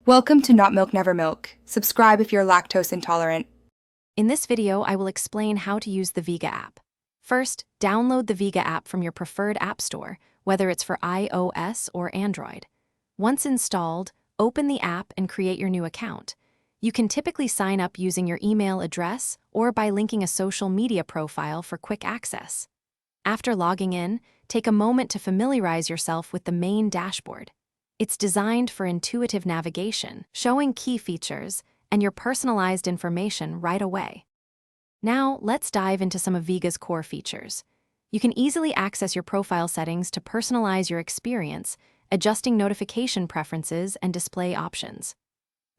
Welcome to Not Milk Never Milk. Subscribe if you're lactose intolerant. In this video, I will explain how to use the Vega app. First, download the Vega app from your preferred app store, whether it's for iOS or Android. Once installed, open the app and create your new account. You can typically sign up using your email address or by linking a social media profile for quick access. After logging in, take a moment to familiarize yourself with the main dashboard. It's designed for intuitive navigation, showing key features and your personalized information right away. Now, let's dive into some of Vega's core features. You can easily access your profile settings to personalize your experience, adjusting notification preferences and display options.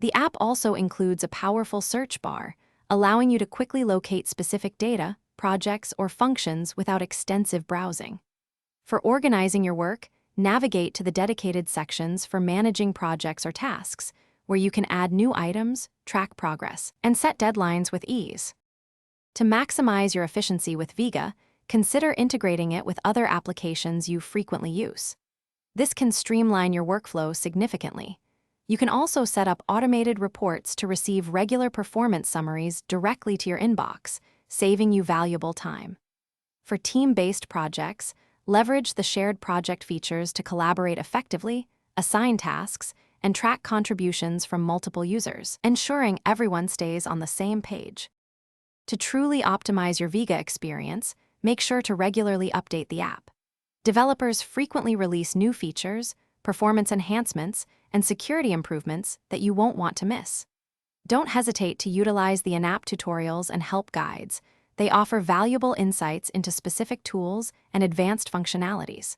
The app also includes a powerful search bar, allowing you to quickly locate specific data, projects, or functions without extensive browsing. For organizing your work, navigate to the dedicated sections for managing projects or tasks, where you can add new items, track progress, and set deadlines with ease. To maximize your efficiency with Vega, consider integrating it with other applications you frequently use. This can streamline your workflow significantly. You can also set up automated reports to receive regular performance summaries directly to your inbox, saving you valuable time. For team-based projects, leverage the shared project features to collaborate effectively, assign tasks, and track contributions from multiple users, ensuring everyone stays on the same page. To truly optimize your Vega experience, make sure to regularly update the app. Developers frequently release new features, performance enhancements, and security improvements that you won't want to miss. Don't hesitate to utilize the in-app tutorials and help guides. They offer valuable insights into specific tools and advanced functionalities.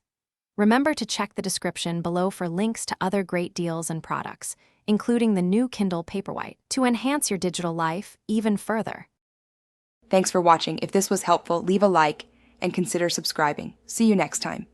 Remember to check the description below for links to other great deals and products, including the new Kindle Paperwhite, to enhance your digital life even further. Thanks for watching. If this was helpful, leave a like and consider subscribing. See you next time.